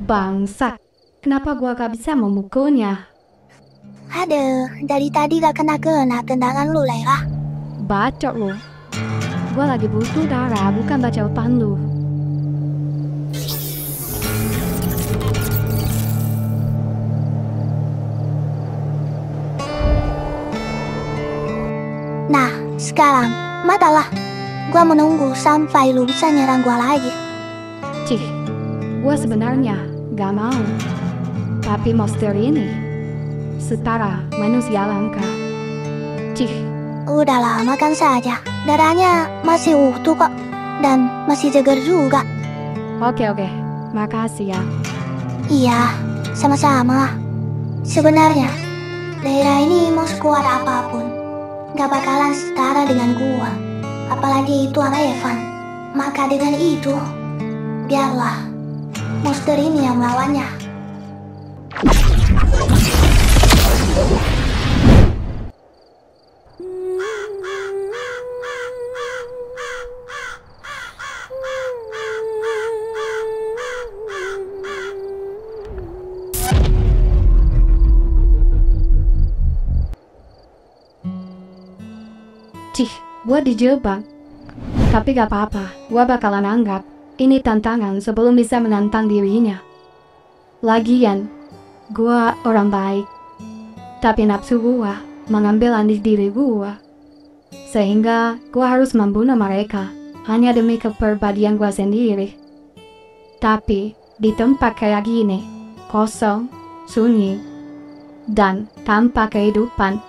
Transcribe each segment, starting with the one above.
Bangsat, kenapa gua gak bisa memukulnya? Aduh, dari tadi gak kena-kena tendangan lu, Laila. Bacot lu. Gua lagi butuh darah, bukan baca depan lu. Nah, sekarang, matalah. Gua menunggu sampai lu bisa nyerang gua lagi. Cih, gua sebenarnya gak mau. Tapi monster ini setara manusia langka. Cih, Udahlah, makan saja. Darahnya masih utuh kok. Dan masih segar juga. oke, makasih ya. Iya, sama-sama. Sebenarnya, Laila ini mau sekuat apapun, gak bakalan setara dengan gua. Apalagi itu anak Evan. Maka dengan itu, biarlah monster ini yang melawannya. Cih, gua dijebak. Tapi gak apa-apa, gua bakalan anggap ini tantangan sebelum bisa menantang dirinya. Lagian, gua orang baik. Tapi nafsu gua mengambil alih diri gua. Sehingga gua harus membunuh mereka hanya demi kepribadian gua sendiri. Tapi di tempat kayak gini, kosong, sunyi, dan tanpa kehidupan,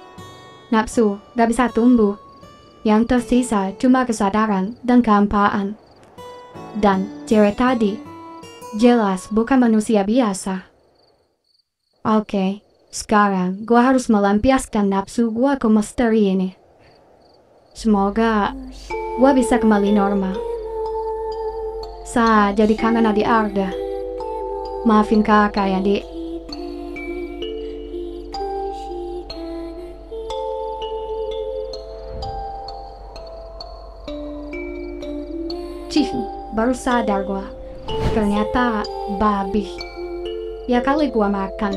nafsu gak bisa tumbuh. Yang tersisa cuma kesadaran dan kehampaan. Dan cewek tadi jelas bukan manusia biasa. Oke, sekarang gua harus melampiaskan nafsu gua ke misteri ini. Semoga gua bisa kembali normal. Saya jadi kangen adik Arda. Maafin kakak ya, Dik. Cih, baru sadar gua. Ternyata babi. Ya kali gua makan.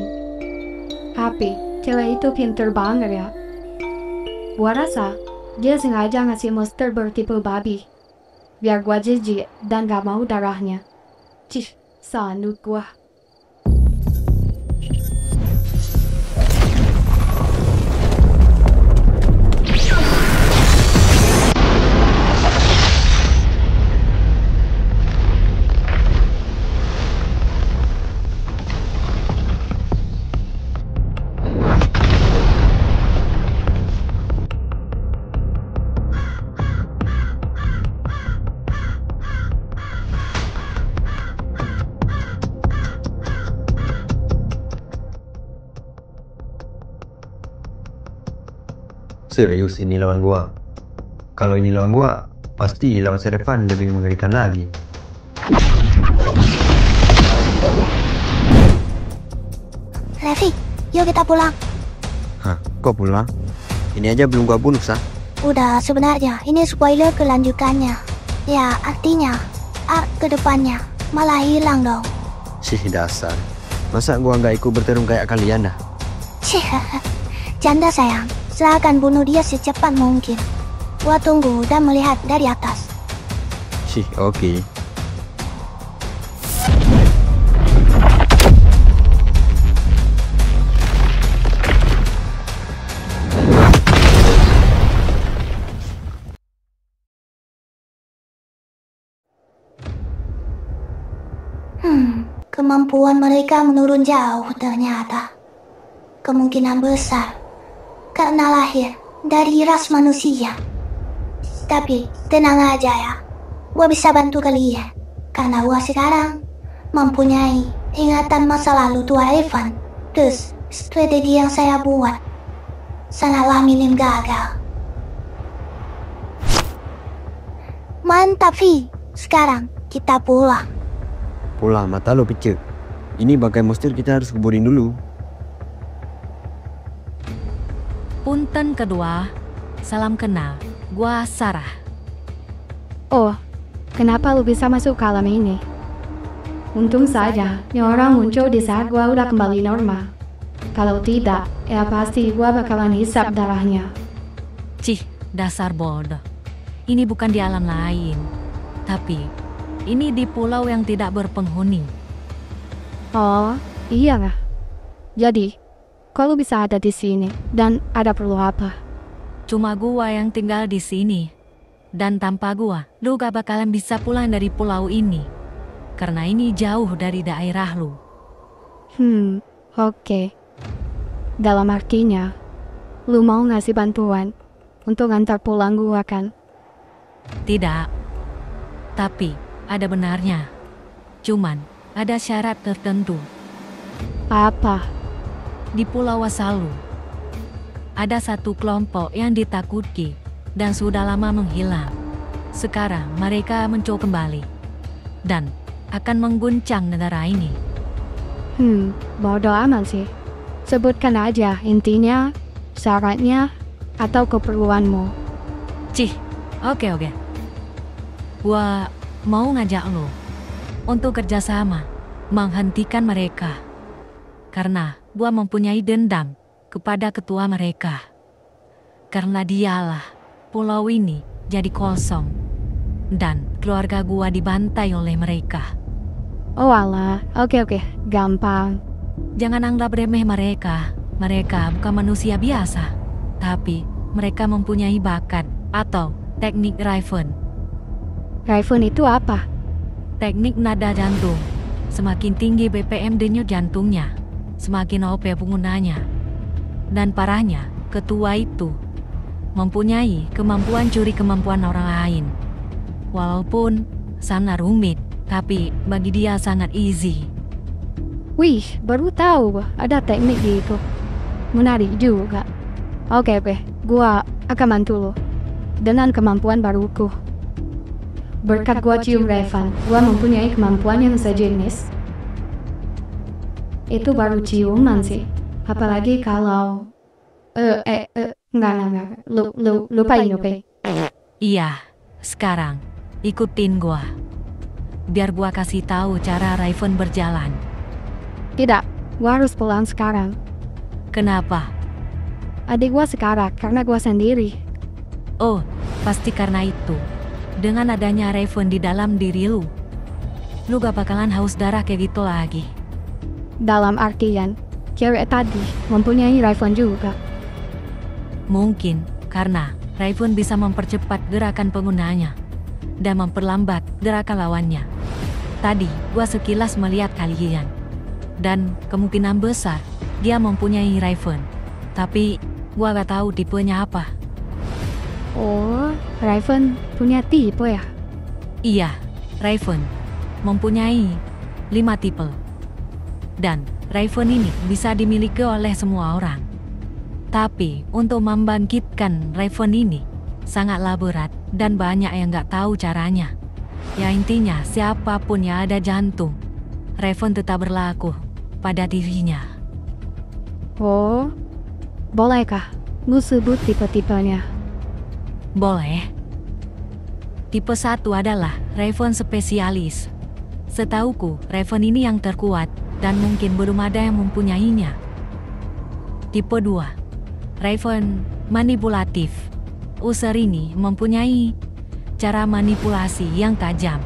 Tapi cewek itu pinter banget ya. Gua rasa dia sengaja ngasih monster bertipe babi. Biar gua jijik dan gak mau darahnya. Cih, sanut gua. Serius ini lawan gua. Kalau ini lawan gua, pasti lawan Servan lebih mengerikan lagi. Levi, yuk kita pulang. Hah, kok pulang? Ini aja belum gua bunuh, sah. Udah, sebenarnya ini spoiler kelanjutannya. Ya, artinya arc ke depannya malah hilang dong. Sih dasar. Masa gua nggak ikut bertarung kayak kalian dah? Cih, canda sayang. Silahkan bunuh dia secepat mungkin. Gua tunggu dan melihat dari atas. Sih, oke. Kemampuan mereka menurun jauh ternyata. Kemungkinan besar karena lahir dari ras manusia. Tapi tenang aja ya, gua bisa bantu kalian. Karena gua sekarang mempunyai ingatan masa lalu tua Evan. Terus strategi yang saya buat sangatlah minim gagal. Mantap Vi, sekarang kita pulang. Pulang, mata lo picek. Ini bangkai monster kita harus kuburin dulu. Punten kedua, salam kenal. Gua Sarah. Oh, kenapa lu bisa masuk ke alam ini? Untung saja, orang muncul di saat gua udah kembali normal. Kalau tidak, ya pasti gua bakalan hisap darahnya. Cih, dasar bodoh. Ini bukan di alam lain, tapi ini di pulau yang tidak berpenghuni. Oh, iya lah. Jadi, kalau bisa ada di sini, dan ada perlu apa? Cuma gua yang tinggal di sini. Dan tanpa gua, lu gak bakalan bisa pulang dari pulau ini. Karena ini jauh dari daerah lu. Oke. Dalam artinya, lu mau ngasih bantuan untuk ngantar pulang gua kan? Tidak. Tapi, ada benarnya. Cuman, ada syarat tertentu. Apa? Di Pulau Wasalu, ada satu kelompok yang ditakuti dan sudah lama menghilang. Sekarang mereka muncul kembali dan akan mengguncang negara ini. Bodoh amat sih. Sebutkan aja intinya, syaratnya, atau keperluanmu. Cih, oke. Gua mau ngajak lo untuk kerjasama menghentikan mereka. Karena gua mempunyai dendam kepada ketua mereka. Karena dialah pulau ini jadi kosong dan keluarga gua dibantai oleh mereka. Oh alah, oke, gampang. Jangan anggap remeh mereka. Mereka bukan manusia biasa, tapi mereka mempunyai bakat atau teknik Raven. Raven itu apa? Teknik nada jantung. Semakin tinggi BPM denyut jantungnya, semakin OP penggunanya. Dan parahnya, ketua itu mempunyai kemampuan curi kemampuan orang lain. Walaupun sangat rumit, tapi bagi dia sangat easy. Wih, baru tahu ada teknik gitu. Menarik juga. Oke, gua akan bantu lo dengan kemampuan baruku. Berkat gua cium Raven, gua mempunyai kemampuan yang sejenis. Itu baru ciuman sih. Apalagi kalau... Enggak. Lupain, oke? Iya, sekarang ikutin gua. Biar gua kasih tahu cara Raven berjalan. Tidak, gua harus pulang sekarang. Kenapa? Adik gua sekarat karena gua sendiri. Oh, pasti karena itu. Dengan adanya Raven di dalam diri lu gak bakalan haus darah kayak gitu lagi. Dalam artian, cewek tadi mempunyai Raven juga. Mungkin karena Raven bisa mempercepat gerakan penggunanya dan memperlambat gerakan lawannya. Tadi gua sekilas melihat kalian, dan kemungkinan besar dia mempunyai Raven. Tapi gua gak tahu tipenya apa. Oh, Raven punya tipe ya? Iya, Raven mempunyai 5 tipe. Dan Raven ini bisa dimiliki oleh semua orang. Tapi untuk membangkitkan Raven ini sangatlah berat dan banyak yang gak tahu caranya. Ya intinya siapapun yang ada jantung, Raven tetap berlaku pada dirinya. Oh, bolehkah lu sebut tipe-tipenya? Boleh. Tipe 1 adalah Raven spesialis. Setauku, Raven ini yang terkuat dan mungkin belum ada yang mempunyainya. Tipe 2, Raven manipulatif. User ini mempunyai cara manipulasi yang tajam,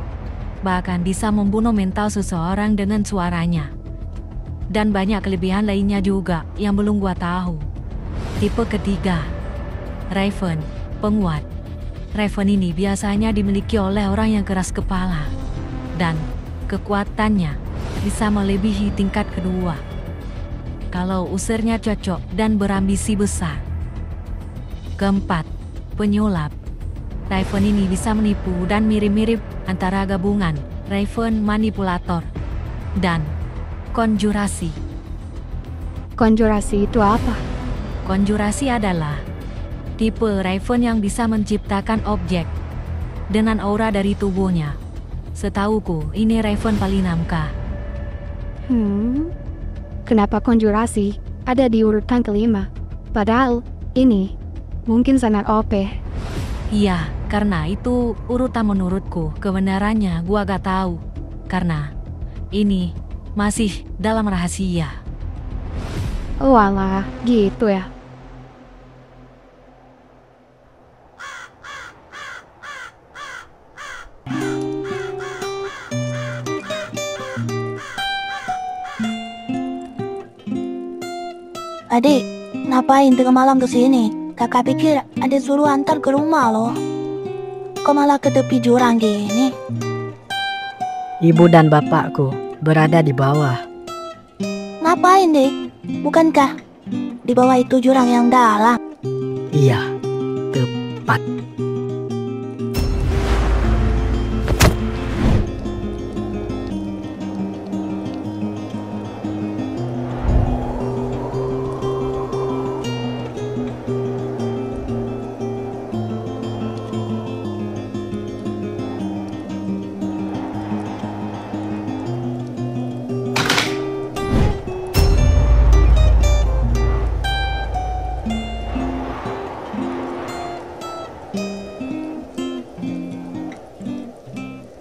bahkan bisa membunuh mental seseorang dengan suaranya. Dan banyak kelebihan lainnya juga yang belum gua tahu. Tipe ketiga, Raven penguat. Raven ini biasanya dimiliki oleh orang yang keras kepala dan kekuatannya bisa melebihi tingkat kedua kalau usernya cocok dan berambisi besar. Keempat, penyulap. Raven ini bisa menipu dan mirip-mirip antara gabungan Raven manipulator dan konjurasi. Konjurasi itu apa? Konjurasi adalah tipe Raven yang bisa menciptakan objek dengan aura dari tubuhnya. Setauku, ini Raven paling 6K. Kenapa konjurasi ada di urutan kelima? Padahal ini mungkin sangat OP. Iya, karena itu urutan menurutku. Kebenarannya gua gak tahu. Karena Ini masih dalam rahasia. Walah, gitu ya. Adik, ngapain tengah malam ke sini? Kakak pikir ada suruh antar ke rumah loh. Kok malah ke tepi jurang gini? Ibu dan bapakku berada di bawah. Ngapain, Dik? Bukankah di bawah itu jurang yang dalam? Iya, tepat.